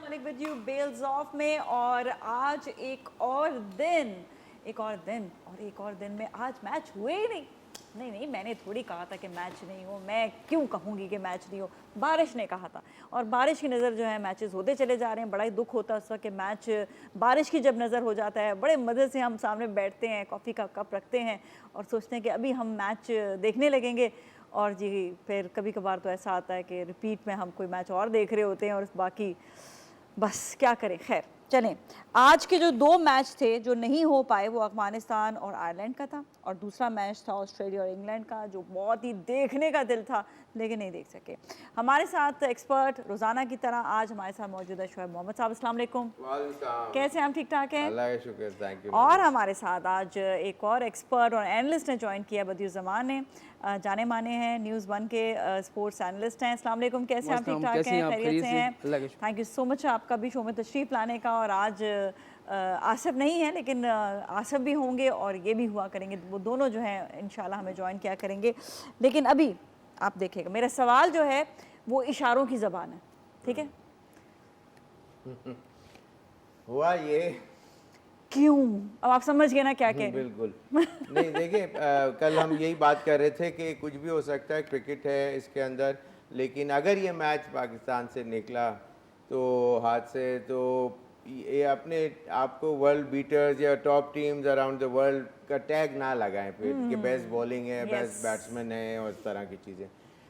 मालिक with you bells of में। और आज एक और दिन में आज मैच हुए ही नहीं, मैंने थोड़ी कहा था कि मैच नहीं हो। मैं क्यों कहूँगी कि मैच नहीं हो, बारिश ने कहा था। और बारिश की नज़र जो है मैचेस होते चले जा रहे हैं। बड़ा ही दुख होता है उस वक्त कि मैच बारिश की जब नज़र हो जाता है, बड़े मज़े से हम सामने बैठते हैं, कॉफ़ी का कप रखते हैं और सोचते हैं कि अभी हम मैच देखने लगेंगे। और जी फिर कभी कभार तो ऐसा आता है कि रिपीट में हम कोई मैच और देख रहे होते हैं और बाकी बस क्या करें। खैर चलें, आज के जो दो मैच थे जो नहीं हो पाए वो अफगानिस्तान और आयरलैंड का था, और दूसरा मैच था ऑस्ट्रेलिया और इंग्लैंड का, जो बहुत ही देखने का दिल था लेकिन नहीं देख सके। हमारे साथ एक्सपर्ट रोज़ाना की तरह आज हमारे साथ मौजूद है शोएब मोहम्मद साहब। अस्सलाम वालेकुम। कैसे हैं हम? ठीक ठाक हैं, अल्लाह का शुक्र, थैंक यू। और हमारे साथ आज एक और एक्सपर्ट और एनालिस्ट ने ज्वाइन किया, बदियुज़ ज़मान ने, जाने माने हैं न्यूज़ 1 के स्पोर्ट्स एनालिस्ट हैं। अस्सलाम वालेकुम, कैसे हैं आप? ठीक ठाक हैं, खैरियत से हैं? थैंक यू सो मच आपका भी शो में तशरीफ़ लाने का। और आज आसिफ नहीं है लेकिन आसिफ भी होंगे और ये भी हुआ करेंगे, वो दोनों जो हैं इंशाल्लाह हमें ज्वाइन किया करेंगे। लेकिन अभी आप देखिएगा, मेरा सवाल जो है वो इशारों की ज़बान है, ठीक है? हुआ ये क्यों, अब आप समझ गए ना क्या कह रहे हैं? बिल्कुल नहीं, देखिए कल हम यही बात कर रहे थे कि कुछ भी हो सकता है, क्रिकेट है इसके अंदर। लेकिन अगर ये मैच पाकिस्तान से निकला तो हाथ से, तो ये अपने आपको वर्ल्ड बीटर्स या top teams around the world का टैग ना लगाएं फिर कि बेस्ट बॉलिंग है, बेस्ट बैट्समैन है और इस तरह की चीज़ें।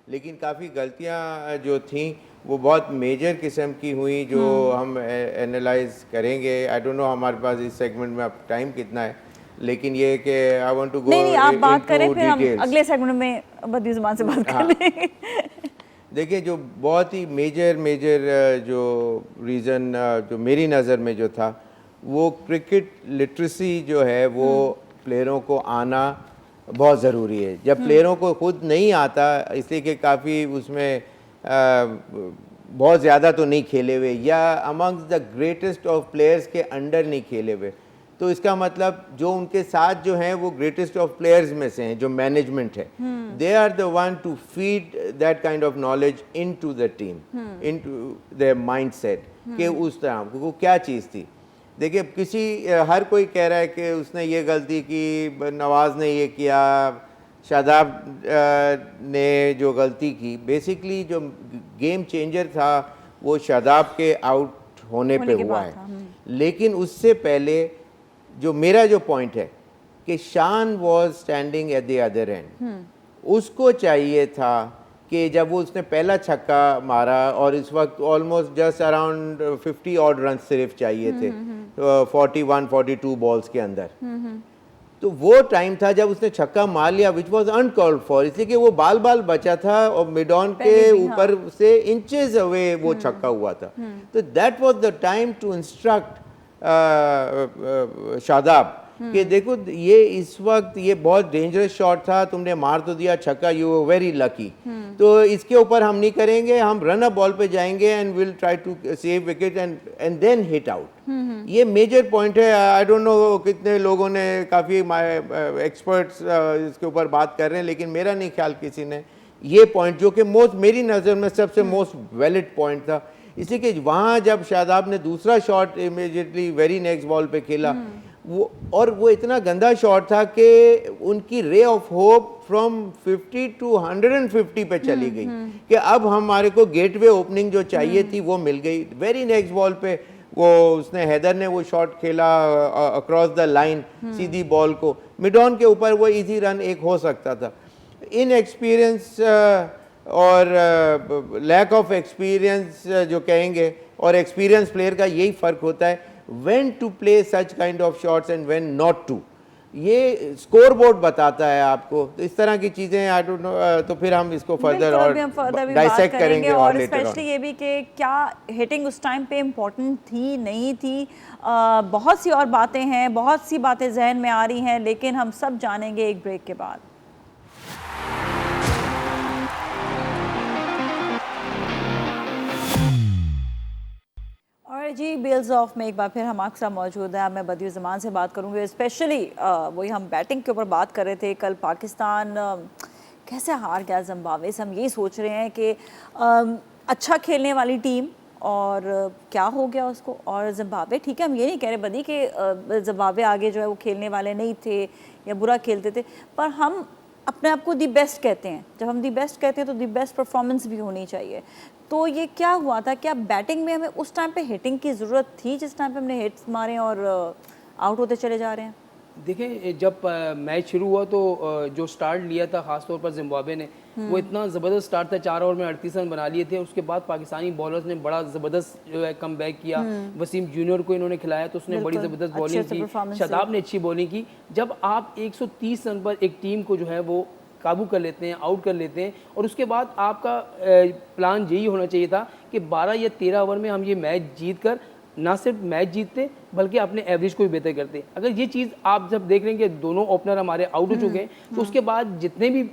लेकिन काफ़ी गलतियां जो थी वो बहुत मेजर किस्म की हुई, जो हम एनालाइज करेंगे। आई डोंट नो हमारे पास इस सेगमेंट में अब टाइम कितना है, लेकिन ये कि आई वांट टू गो नहीं आप बात करें, फिर हम डिटेल्स। अगले सेगमेंट में बदियुज़ ज़मान से बात कर लेंगे। देखिए, जो बहुत ही मेजर जो रीज़न जो मेरी नज़र में जो था, वो क्रिकेट लिटरेसी जो है वो प्लेयरों को आना बहुत ज़रूरी है। जब प्लेयरों को खुद नहीं आता, इसलिए कि काफ़ी उसमें बहुत ज़्यादा तो नहीं खेले हुए या amongst the greatest of players के अंडर नहीं खेले हुए, तो इसका मतलब जो उनके साथ जो हैं वो ग्रेटेस्ट ऑफ प्लेयर्स में से हैं, जो मैनेजमेंट है, they are the one to feed that kind of knowledge into the team, into their mindset कि उस तरह वो क्या चीज़ थी। देखिए, हर कोई कह रहा है कि उसने ये गलती की, नवाज़ ने ये किया, शादाब ने जो गलती की। बेसिकली जो गेम चेंजर था वो शादाब के आउट होने पे हुआ है। लेकिन उससे पहले जो मेरा जो पॉइंट है कि शान was standing at the other and, उसको चाहिए था कि जब वो उसने पहला छक्का मारा और इस वक्त almost just around 50 odd run सिर्फ चाहिए थे 41-42 बॉल्स के अंदर, तो वो टाइम था जब उसने छक्का मार लिया, विच वॉज अनकॉल्ड फॉर, इसलिए कि वो बाल बचा था और मिड ऑन के ऊपर से इंचेस अवे वो छक्का हुआ था। तो that was the time to instruct Shadab कि देखो ये इस वक्त ये बहुत डेंजरस शॉट था, तुमने मार तो दिया छक्का, यू वर वेरी लकी, तो इसके ऊपर हम नहीं करेंगे, हम रन अप बॉल पे जाएंगे and will try to save wicket and then hit out. ये मेजर पॉइंट है। आई डोंट नो कितने लोगों ने, काफ़ी एक्सपर्ट्स इसके ऊपर बात कर रहे हैं, लेकिन मेरा नहीं ख्याल किसी ने ये पॉइंट, जो कि मेरी नज़र में सबसे मोस्ट वैलिड पॉइंट था, इसलिए कि वहाँ जब शादाब ने दूसरा shot immediately very next ball पे खेला, वो इतना गंदा शॉट था कि उनकी ray of hope from 50 to 150 पे चली गई कि अब हमारे को गेटवे ओपनिंग जो चाहिए थी वो मिल गई। वेरी नेक्स्ट बॉल पे वो उसने, हैदर ने वो शॉट खेला across the line, Sidhi ball को मिड ऑन के ऊपर, वो इजी रन एक हो सकता था। इन एक्सपीरियंस और लैक ऑफ एक्सपीरियंस जो कहेंगे, और एक्सपीरियंस प्लेयर का यही फ़र्क होता है, when to play such kind of shots and when not to. ये स्कोर बोर्ड बताता है आपको, तो इस तरह की चीज़ें आई डोंट नो, तो फिर हम इसको फर्दर और डाइसेक्ट करेंगे और स्पेशली ये भी कि क्या हिटिंग उस टाइम पे इम्पोर्टेंट थी नहीं थी। बहुत सी और बातें हैं, बहुत सी बातें जहन में आ रही हैं, लेकिन हम सब जानेंगे एक ब्रेक के बाद। और जी बेल्स ऑफ में एक बार फिर हम आपके साथ मौजूद है। मैं बदियुज़ ज़मान से बात करूँगी, स्पेशली वही हम बैटिंग के ऊपर बात कर रहे थे। कल पाकिस्तान कैसे हार गया जिम्बाब्वे से। हम यही सोच रहे हैं कि अच्छा खेलने वाली टीम और क्या हो गया उसको। और जिम्बाब्वे, ठीक है हम ये नहीं कह रहे बदी कि जिम्बाब्वे आगे जो है वो खेलने वाले नहीं थे या बुरा खेलते थे, पर हम अपने आप को दी बेस्ट कहते हैं। जब हम दी बेस्ट कहते हैं तो दी बेस्ट परफॉर्मेंस भी होनी चाहिए। तो ये क्या हुआ था, क्या बैटिंग में हमें उस टाइम पे हिटिंग की ज़रूरत थी जिस टाइम पे हमने हिट्स मारे और आउट होते चले जा रहे हैं? देखें, जब मैच शुरू हुआ तो जो स्टार्ट लिया था ख़ासतौर पर जिम्बाब्वे ने, वो इतना ज़बरदस्त स्टार्ट था, 4 ओवर में 38 रन बना लिए थे। उसके बाद पाकिस्तानी बॉलर्स ने बड़ा ज़बरदस्त जो है कम बैक किया। वसीम जूनियर को इन्होंने खिलाया तो उसने बड़ी ज़बरदस्त बॉलिंग की, शादाब ने अच्छी बॉलिंग की। जब आप 130 रन पर एक टीम को जो है वो काबू कर लेते हैं, आउट कर लेते हैं, और उसके बाद आपका प्लान यही होना चाहिए था कि 12 या 13 ओवर में हम ये मैच जीत कर ना सिर्फ मैच जीतते बल्कि अपने एवरेज को भी बेहतर करते। अगर ये चीज़ आप जब देख रहे हैं कि दोनों ओपनर हमारे आउट हो चुके हैं, तो उसके बाद जितने भी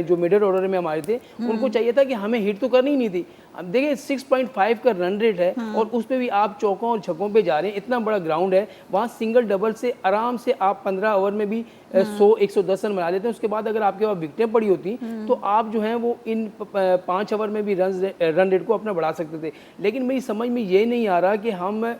जो मिडिल ऑर्डर में हमारे थे उनको चाहिए था कि हमें हिट तो करनी ही नहीं थी। अब देखिए 6.5 का रन रेट है और उस पर भी आप चौकों और छक्कों पे जा रहे हैं। इतना बड़ा ग्राउंड है, वहाँ सिंगल डबल से आराम से आप 15 ओवर में भी 100-110 रन बना लेते हैं। उसके बाद अगर आपके पास विकेटें पड़ी होती तो आप जो हैं वो इन 5 ओवर में भी रन रेट को अपना बढ़ा सकते थे। लेकिन मेरी समझ में ये नहीं आ रहा कि हम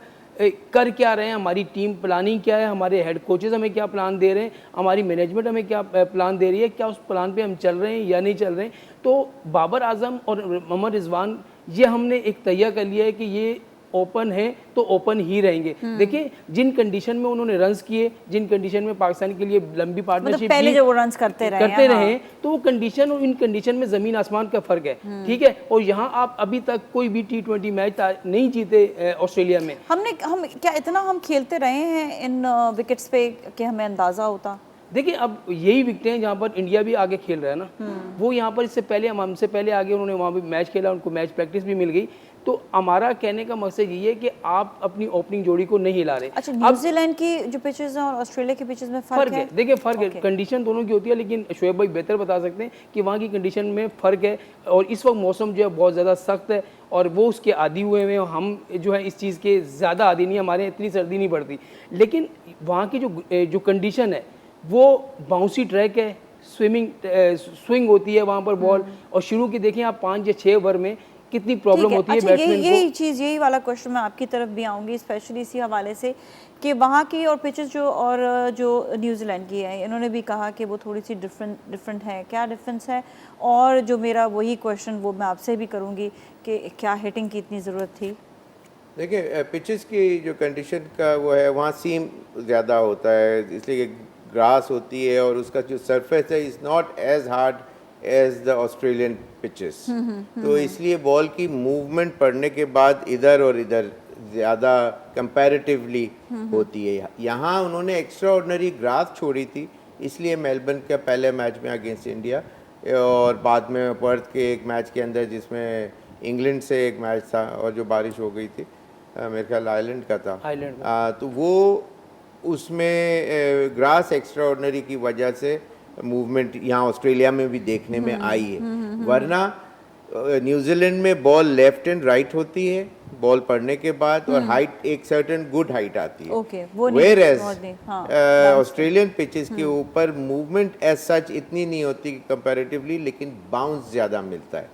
कर क्या रहे हैं, हमारी टीम प्लानिंग क्या है, हमारे हेड कोचेस हमें क्या प्लान दे रहे हैं, हमारी मैनेजमेंट हमें क्या प्लान दे रही है, क्या उस प्लान पे हम चल रहे हैं या नहीं चल रहे हैं। तो बाबर आजम और मोहम्मद रिजवान, ये हमने एक तैयार कर लिया है कि ये ओपन है तो ओपन ही रहेंगे। देखिए जिन कंडीशन में उन्होंने रन्स किए, जिन कंडीशन में पाकिस्तान के लिए लंबी पार्टनरशिप पहले जो वो रन्स करते रहे तो वो कंडीशन और इन कंडीशन में जमीन आसमान का फर्क है। ठीक है, और यहाँ आप अभी तक कोई भी T20 मैच नहीं जीते ऑस्ट्रेलिया में। हम क्या इतना हम खेलते रहे हैं इन विकेट्स पे कि हमें अंदाजा होता? देखिए अब यही विकेटें हैं जहाँ पर इंडिया भी आगे खेल रहा है ना, वो यहाँ पर इससे पहले हमसे पहले आगे उन्होंने वहाँ भी मैच खेला, उनको मैच प्रैक्टिस भी मिल गई। तो हमारा कहने का मकसद ये है कि आप अपनी ओपनिंग जोड़ी को नहीं हिला रहे। अच्छा, न्यूजीलैंड की जो पिचेस हैं और ऑस्ट्रेलिया की पिचेस में फर्क है? देखिए फ़र्क है, कंडीशन दोनों की होती है, लेकिन शोएब भाई बेहतर बता सकते हैं कि वहाँ की कंडीशन में फ़र्क है। और इस वक्त मौसम जो है बहुत ज़्यादा सख्त है और वो उसके आदी हुए हैं। हम जो है इस चीज़ के ज़्यादा आदी नहीं, हमारे इतनी सर्दी नहीं पड़ती। लेकिन वहाँ की जो कंडीशन है वो बाउंसी ट्रैक है, स्विंग होती है वहाँ पर बॉल, और शुरू की देखें आप 5 या 6 ओवर में कितनी प्रॉब्लम होती है बैट्समैन को। यही वाला क्वेश्चन मैं आपकी तरफ भी आऊँगी, स्पेशली इसी हवाले से कि वहाँ की और पिचेस जो न्यूजीलैंड की है, इन्होंने भी कहा कि वो थोड़ी सी डिफरेंट है। क्या डिफरेंस है? और जो मेरा वही क्वेश्चन वो मैं आपसे भी करूँगी कि क्या हिटिंग की इतनी ज़रूरत थी? देखिए पिचेस की जो कंडीशन का वो है, वहाँ सीम ज़्यादा होता है, इसलिए ग्रास होती है और उसका जो सरफेस है is not as hard as the Australian pitches. तो इसलिए बॉल की मूवमेंट पड़ने के बाद इधर और इधर ज़्यादा कंपैरेटिवली होती है। यहाँ उन्होंने एक्स्ट्रा ऑर्डिनरी ग्रास छोड़ी थी, इसलिए मेलबर्न का पहले मैच में अगेंस्ट इंडिया और बाद में पर्थ के एक मैच के अंदर जिसमें इंग्लैंड से एक मैच था और जो बारिश हो गई थी, मेरे ख्याल आइलैंड का था, तो वो उसमें ग्रास एक्स्ट्रा ऑर्डिनरी की वजह से मूवमेंट यहाँ ऑस्ट्रेलिया में भी देखने में आई है। वरना न्यूजीलैंड में बॉल लेफ्ट एंड राइट होती है बॉल पड़ने के बाद, और हाइट एक सर्टेन गुड हाइट आती है। वेयर एज ऑस्ट्रेलियन पिचेस के ऊपर मूवमेंट एज सच इतनी नहीं होती कंपैरेटिवली, लेकिन बाउंस ज़्यादा मिलता है।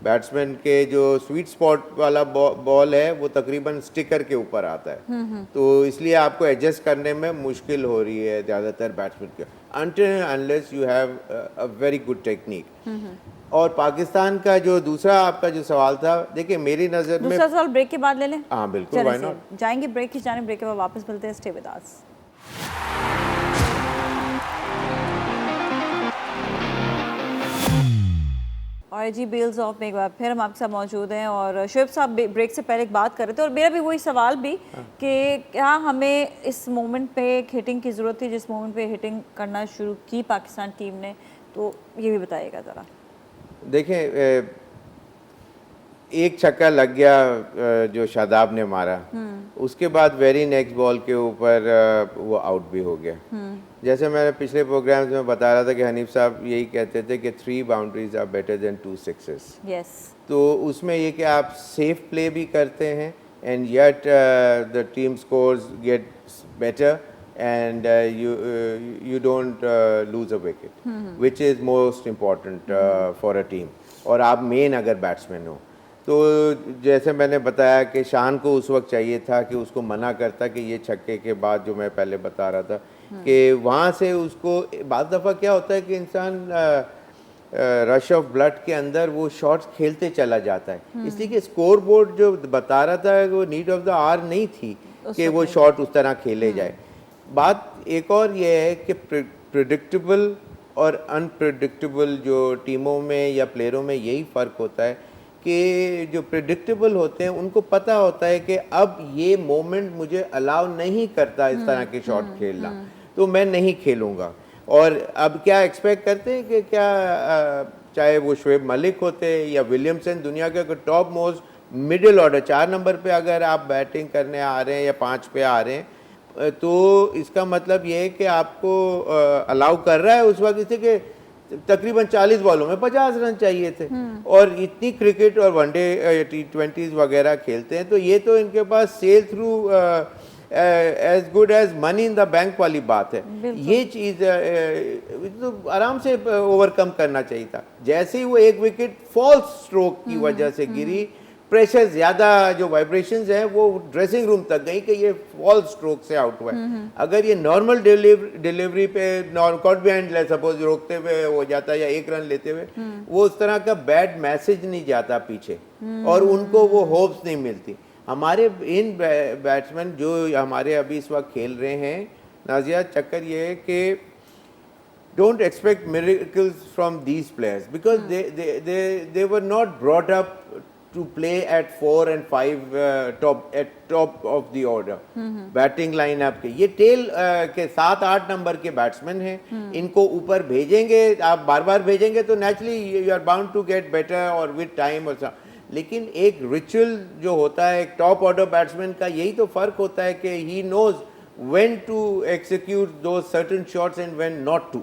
बैट्समैन के जो स्वीट स्पॉट वाला बॉल है वो तकरीबन स्टिकर के ऊपर आता है, तो इसलिए आपको एडजस्ट करने में मुश्किल हो रही है ज़्यादातर बैट्समैन के, until unless you have a very good technique। और पाकिस्तान का जो दूसरा आपका जो सवाल था, देखिए मेरी नज़र में दूसरा सवाल ब्रेक के बाद ले लें। हाँ बिल्कुल, व्हाई नॉट। जाएंगे ब्रेक की जाने, ब्रेक के बाद वापस मिलते हैं। Stay with us. और जी बेल्स ऑफ में एक बार फिर हम आपके साथ मौजूद हैं और शोएब साहब ब्रेक से पहले एक बात कर रहे थे और मेरा भी वही सवाल भी कि क्या हमें इस मोमेंट पे हिटिंग की ज़रूरत थी, जिस मोमेंट पे हिटिंग करना शुरू की पाकिस्तान टीम ने, तो ये भी बताइएगा ज़रा। देखें एक छक्का लग गया जो शादाब ने मारा, उसके बाद वेरी नेक्स्ट बॉल के ऊपर वो आउट भी हो गया। जैसे मैंने पिछले प्रोग्राम्स में बता रहा था कि हनीफ साहब यही कहते थे कि 3 boundaries are better than 2 sixes. Yes, तो उसमें ये कि आप सेफ प्ले भी करते हैं and yet the team scores get better and you don't lose a wicket, which is most important for a team, और आप मेन अगर बैट्समैन हो। तो जैसे मैंने बताया कि शान को उस वक्त चाहिए था कि उसको मना करता कि ये छक्के के बाद, जो मैं पहले बता रहा था कि वहाँ से उसको, बाद दफ़ा क्या होता है कि इंसान रश ऑफ ब्लड के अंदर वो शॉट्स खेलते चला जाता है, इसलिए कि स्कोर बोर्ड जो बता रहा था वो नीड ऑफ द आवर नहीं थी कि वो शॉट उस तरह खेले जाए। बात एक और ये है कि प्रिडिक्टेबल और अनप्रिडिक्टेबल जो टीमों में या प्लेयरों में यही फ़र्क होता है कि जो प्रिडिक्टेबल होते हैं उनको पता होता है कि अब ये मोमेंट मुझे अलाउ नहीं करता इस तरह के शॉट खेलना, तो मैं नहीं खेलूँगा। और अब क्या एक्सपेक्ट करते हैं कि क्या चाहे वो शुएब मलिक होते या विलियमसन, दुनिया के top most middle order 4 number पे अगर आप बैटिंग करने आ रहे हैं या 5 पे आ रहे हैं, तो इसका मतलब ये है कि आपको अलाउ कर रहा है उस वक्त, इसे कि तकरीबन 40 बॉलों में 50 रन चाहिए थे और इतनी क्रिकेट और वनडे T20s वगैरह खेलते हैं, तो ये तो इनके पास sell through as good as money in the bank वाली बात है। ये चीज़ तो आराम से ओवरकम करना चाहिए था। जैसे ही वो एक विकेट फॉल्स स्ट्रोक की वजह से गिरी, प्रेशर ज़्यादा, जो वाइब्रेशंस हैं वो ड्रेसिंग रूम तक गई कि ये फॉल्स स्ट्रोक से आउट हुआ है। अगर ये नॉर्मल डिलीवरी पे कॉट बिहाइंड सपोज रोकते हुए हो जाता या 1 रन लेते हुए, वो उस तरह का बैड मैसेज नहीं जाता पीछे और उनको वो होप्स नहीं मिलती। हमारे इन बैट्समैन जो हमारे अभी इस वक्त खेल रहे हैं, नाजिया, चक्कर ये है कि don't expect miracles from these players because they were not brought up to play at 4 and 5 top of the order batting lineup के। ये टेल के 7-8 नंबर के बैट्समैन हैं, इनको ऊपर भेजेंगे, आप बार बार भेजेंगे तो naturally you are bound to get better और विद टाइम और सब। लेकिन एक रिचुअल जो होता है एक टॉप ऑर्डर बैट्समैन का, यही तो फर्क होता है कि he knows when to execute those certain shots and when not to.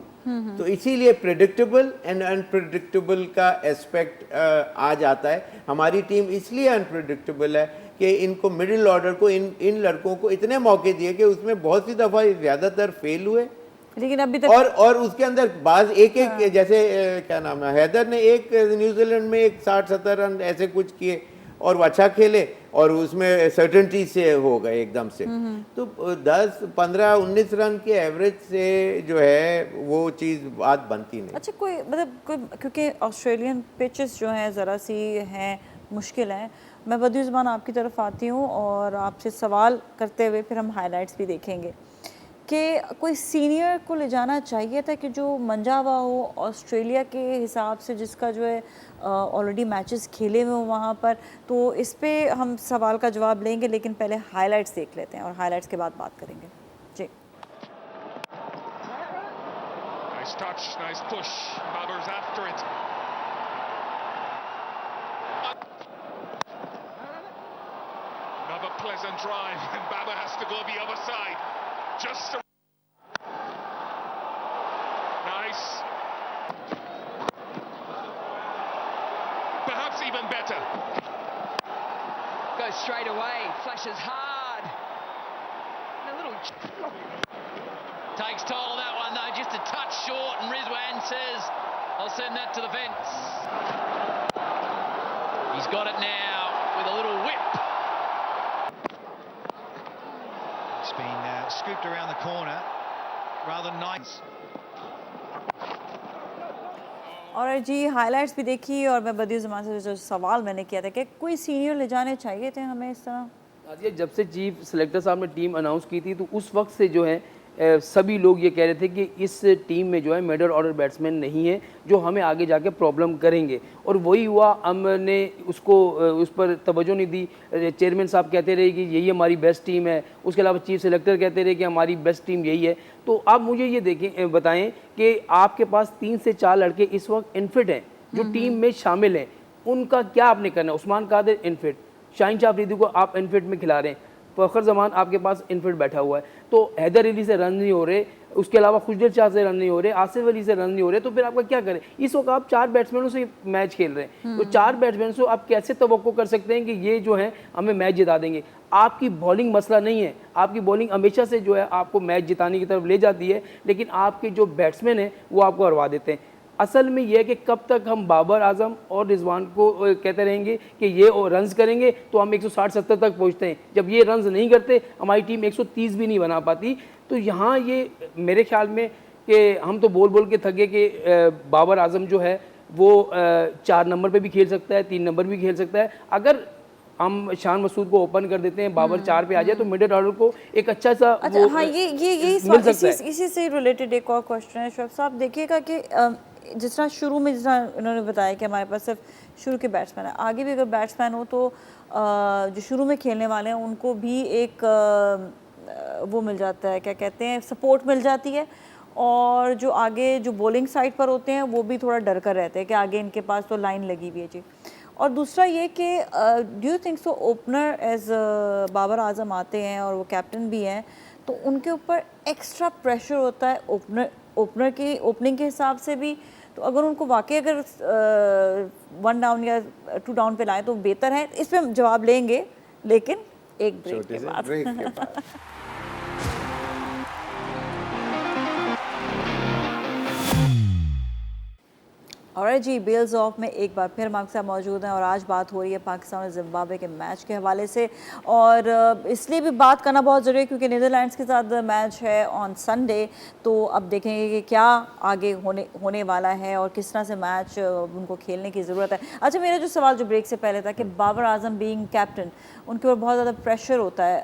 तो इसीलिए प्रेडिक्टेबल एंड अनप्रेडिक्टेबल का एस्पेक्ट आ जाता है। हमारी टीम इसलिए अनप्रेडिक्टेबल है कि इनको मिडिल ऑर्डर को, इन लड़कों को इतने मौके दिए कि उसमें बहुत सी दफ़ा ज़्यादातर फेल हुए, लेकिन अभी तक और उसके अंदर बाज एक जैसे क्या नाम है, हैदर ने एक न्यूजीलैंड में एक 60-70 रन ऐसे कुछ किए और वो अच्छा खेले और उसमें सर्टेनिटी से हो गए एकदम से। तो 10, 15, 19 रन के एवरेज से जो है वो चीज़ बात बनती नहीं। अच्छा, कोई मतलब कोई, क्योंकि ऑस्ट्रेलियन पिचेस जो हैं ज़रा सी हैं, मुश्किल हैं। मैं बदियू ज़ुबान आपकी तरफ आती हूँ और आपसे सवाल करते हुए फिर हम हाइलाइट्स भी देखेंगे कि कोई सीनियर को ले जाना चाहिए था कि जो मंजा हुआ हो ऑस्ट्रेलिया के हिसाब से, जिसका जो है ऑलरेडी मैचेस खेले हुए हो वहाँ पर। तो इस पे हम सवाल का जवाब लेंगे, लेकिन पहले हाइलाइट्स देख लेते हैं और हाइलाइट्स के बाद बात करेंगे जी। Nice touch, nice push. Babar's after it. Another pleasant drive, and Babar has to go the other side. Just a... nice. Perhaps even better. Goes straight away, flashes hard. And a little... Takes toll of that one though, just a touch short, and Rizwan says, I'll send that to the fence. He's got it now with a little whip. It's been scooped around the corner, rather nice. और जी highlights भी देखी और मैं बदियू ज़ुबान से जो सवाल मैंने किया था कि कोई सीनियर ले जाने चाहिए थे हमें इस तरह। जब से चीफ सेलेक्टर साहब ने टीम अनाउंस की थी तो उस वक्त से जो है सभी लोग ये कह रहे थे कि इस टीम में जो है मिडल ऑर्डर बैट्समैन नहीं है जो हमें आगे जाके प्रॉब्लम करेंगे, और वही हुआ। हमने उसको उस पर तवज्जो नहीं दी। चेयरमैन साहब कहते रहे कि यही हमारी बेस्ट टीम है, उसके अलावा चीफ सेलेक्टर कहते रहे कि हमारी बेस्ट टीम यही है। तो आप मुझे ये देखें, बताएं कि आपके पास 3 से 4 लड़के इस वक्त इनफिट हैं जो टीम में शामिल हैं, उनका क्या आपने करना है? उस्मान कादिर इनफिट, शाहीन शाह अफरीदी को आप इनफिट में खिला रहे हैं, फ़खर जमान आपके पास इनफिट बैठा हुआ है, तो हैदर अली से रन नहीं हो रहे, उसके अलावा खुशदिल शाह से रन नहीं हो रहे, आसिफ अली से रन नहीं हो रहे, तो फिर आपका क्या करें? इस वक्त आप 4 बैट्समैनों से मैच खेल रहे हैं, तो 4 बैट्समैन से आप कैसे तवक्को कर सकते हैं कि ये जो है हमें मैच जिता देंगे? आपकी बॉलिंग मसला नहीं है, आपकी बॉलिंग हमेशा से जो है आपको मैच जिताने की तरफ ले जाती है, लेकिन आपके जो बैट्समैन हैं वो आपको हरवा देते हैं। असल में ये है कि कब तक हम बाबर आजम और रिजवान को कहते रहेंगे कि ये रन्स करेंगे तो हम 160-70 तक पहुंचते हैं, जब ये रन्स नहीं करते हमारी टीम 130 भी नहीं बना पाती। तो यहाँ ये मेरे ख्याल में कि हम तो बोल बोल के थक गए कि बाबर आजम जो है वो 4 नंबर पे भी खेल सकता है, 3 नंबर भी खेल सकता है। अगर हम शान मसूद को ओपन कर देते हैं, बाबर 4 पे आ जाए तो मिडिल ऑर्डर को एक अच्छा सा अच्छा हाँ, ये मिल सकता है। इसी से रिलेटेड एक और क्वेश्चन है शोएब साहब। देखिएगा कि जिस तरह शुरू में जिस तरह इन्होंने बताया कि हमारे पास सिर्फ शुरू के बैट्समैन है, आगे भी अगर बैट्समैन हो तो जो शुरू में खेलने वाले हैं उनको भी एक वो मिल जाता है, क्या कहते हैं, सपोर्ट मिल जाती है। और जो आगे जो बॉलिंग साइड पर होते हैं वो भी थोड़ा डर कर रहते हैं कि आगे इनके पास तो लाइन लगी हुई है जी। और दूसरा ये कि do you think so opener as Babar Azam आते हैं और वो कैप्टन भी हैं तो उनके ऊपर एक्स्ट्रा प्रेशर होता है ओपनर की ओपनिंग के हिसाब से भी, तो अगर उनको वाकई अगर 1 डाउन या 2 डाउन पे लाएं तो बेहतर है? इस पर हम जवाब लेंगे लेकिन एक ब्रेक के बाद। और जी बेल्स ऑफ में एक बार फिर हम आपके साथ मौजूद हैं और आज बात हो रही है पाकिस्तान और जिम्बाब्वे के मैच के हवाले से। और इसलिए भी बात करना बहुत ज़रूरी है क्योंकि नीदरलैंड्स के साथ मैच है ऑन संडे, तो अब देखेंगे कि क्या आगे होने वाला है और किस तरह से मैच उनको खेलने की ज़रूरत है। अच्छा, मेरा जो सवाल जो ब्रेक से पहले था कि बाबर आजम बीइंग कैप्टन उनके ऊपर बहुत ज़्यादा प्रेशर होता है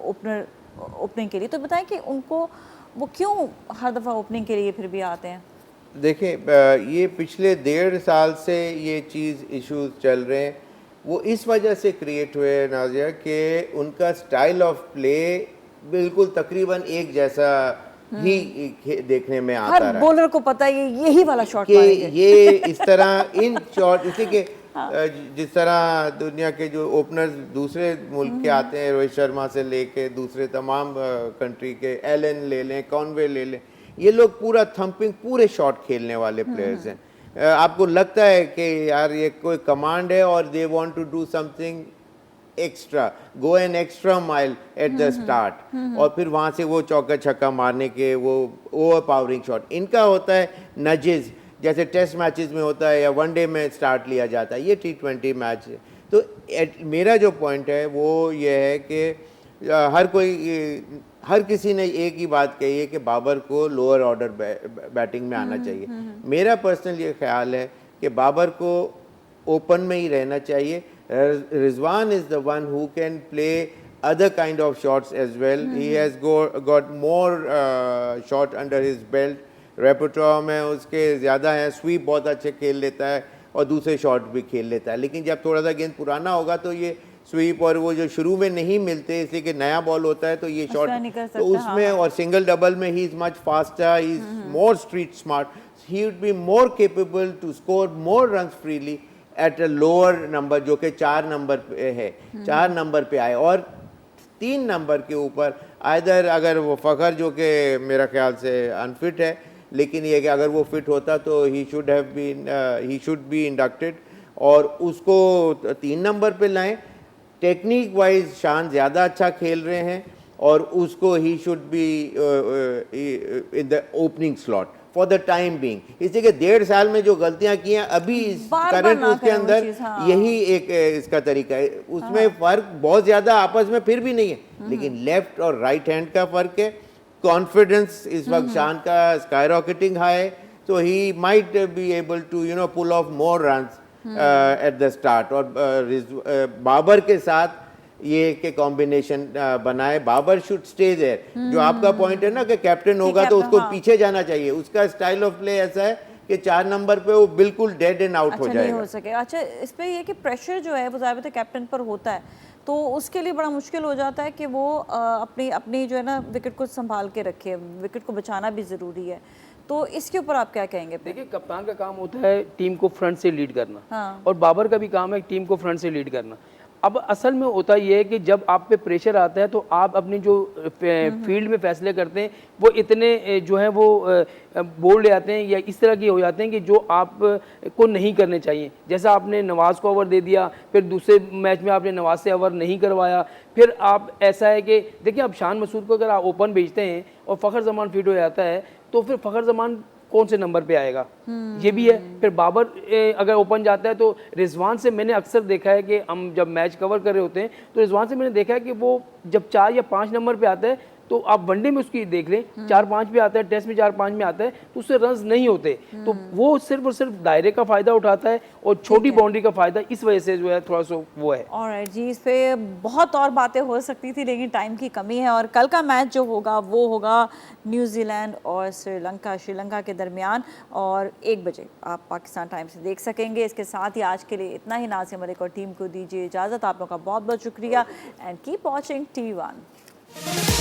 ओपनिंग के लिए, तो बताएं कि उनको वो क्यों हर दफ़ा ओपनिंग के लिए फिर भी आते हैं? देखें, ये पिछले 1.5 साल से ये चीज़ इश्यूज चल रहे हैं, वो इस वजह से क्रिएट हुए नाजिया कि उनका स्टाइल ऑफ प्ले बिल्कुल तकरीबन एक जैसा ही देखने में आता रहा। हर बॉलर को पता है यही वाला शॉट कि मारेंगे। ये इस तरह इन शॉट इसी के जिस तरह दुनिया के जो ओपनर्स दूसरे मुल्क के आते हैं, रोहित शर्मा से लेके दूसरे तमाम कंट्री के, एलन ले लें, कॉनवे ले लें, ये लोग पूरा थंपिंग पूरे शॉट खेलने वाले प्लेयर्स हैं। आपको लगता है कि यार ये कोई कमांड है और they want to do something extra, go an extra mile at the start, और फिर वहाँ से वो चौका छक्का मारने के वो ओवर पावरिंग शॉट। इनका होता है नजेस, जैसे टेस्ट मैचेस में होता है या वनडे में स्टार्ट लिया जाता है, ये T20 मैच है। तो मेरा जो पॉइंट है वो ये है कि हर किसी ने एक ही बात कही है कि बाबर को लोअर ऑर्डर बैटिंग में आना चाहिए। मेरा पर्सनल ये ख्याल है कि बाबर को ओपन में ही रहना चाहिए। Rizwan is the one who can play other kind of shots as well. He has got more shot under his belt. रेपर्टोर में उसके ज़्यादा है, स्वीप बहुत अच्छे खेल लेता है और दूसरे शॉट भी खेल लेता है। लेकिन जब थोड़ा सा गेंद पुराना होगा तो ये स्वीप और वो जो शुरू में नहीं मिलते, इसलिए कि नया बॉल होता है तो ये शॉट तो उसमें और सिंगल डबल में he is much faster, he is more street smart, he would be more capable to score more runs freely at a lower number, जो कि 4 नंबर पे है। 4 नंबर पे आए और 3 नंबर के ऊपर आइदर अगर वो फ़खर, जो कि मेरा ख्याल से अनफिट है, लेकिन ये कि अगर वो फिट होता तो ही शुड बी इंडक्टेड, और उसको 3 नंबर पे लाएं। टेक्निक वाइज शान ज़्यादा अच्छा खेल रहे हैं और उसको he should be in the opening slot for the time being. इसलिए कि 1.5 साल में जो गलतियां की हैं अभी इस करंट उसके अंदर यही एक इसका तरीका है। उसमें फ़र्क बहुत ज़्यादा आपस में फिर भी नहीं है, लेकिन लेफ्ट और राइट हैंड का फ़र्क है। कॉन्फिडेंस इस वक्त शान का स्काई रॉकेटिंग हाई है, तो he might be able to pull off more runs at the start. और बाबर के साथ ये के कॉम्बिनेशन बनाए, बाबर शुड स्टे देयर। जो आपका पॉइंट है ना कि कैप्टन होगा तो उसको पीछे जाना चाहिए, उसका स्टाइल ऑफ प्ले ऐसा है कि 4 नंबर पे वो बिल्कुल डेड एंड आउट हो जाएगा। हो सके। अच्छा, इस पे ये कि प्रेशर जो है वो ज़्यादातर कैप्टन पर होता है, तो उसके लिए बड़ा मुश्किल हो जाता है कि वो अपनी जो है ना विकेट को संभाल के रखे, विकेट को बचाना भी ज़रूरी है। तो इसके ऊपर आप क्या कहेंगे? देखिए, कप्तान का काम होता है टीम को फ्रंट से लीड करना, हाँ। और बाबर का भी काम है टीम को फ्रंट से लीड करना। अब असल में होता ये है कि जब आप पे प्रेशर आता है तो आप अपनी जो फील्ड में फैसले करते हैं वो इतने जो है वो बोल्ड आते हैं या इस तरह के हो जाते हैं कि जो आप को नहीं करने चाहिए। जैसा आपने नवाज़ को ओवर दे दिया, फिर दूसरे मैच में आपने नवाज़ से ओवर नहीं करवाया, फिर आप ऐसा है कि देखिए, अब शान मसूद को अगर आप ओपन भेजते हैं और फ़खर जमान फिट हो जाता है तो फिर फ़खर जमान कौन से नंबर पे आएगा, ये भी है। फिर बाबर अगर ओपन जाता है तो रिजवान से मैंने अक्सर देखा है कि हम जब मैच कवर कर रहे होते हैं तो रिजवान से मैंने देखा है कि वो जब 4 या 5 नंबर पे आता है तो आप वनडे में उसकी देख लें 4-5 पे आता है, टेस्ट में 4-5 में आता है तो उससे रन्स नहीं होते, तो वो सिर्फ और सिर्फ दायरे का फ़ायदा उठाता है और छोटी बाउंड्री का फ़ायदा, इस वजह से जो है थोड़ा सा वो है। ऑलराइट जी, इस पे बहुत और बातें हो सकती थी लेकिन टाइम की कमी है। और कल का मैच जो होगा वो होगा न्यूजीलैंड और श्रीलंका के दरमियान, और 1 बजे आप पाकिस्तान टाइम से देख सकेंगे। इसके साथ ही आज के लिए इतना ही। नाज़िम मलिक और टीम को दीजिए इजाज़त। आप लोगों का बहुत बहुत शुक्रिया एंड कीप वॉचिंग TV1।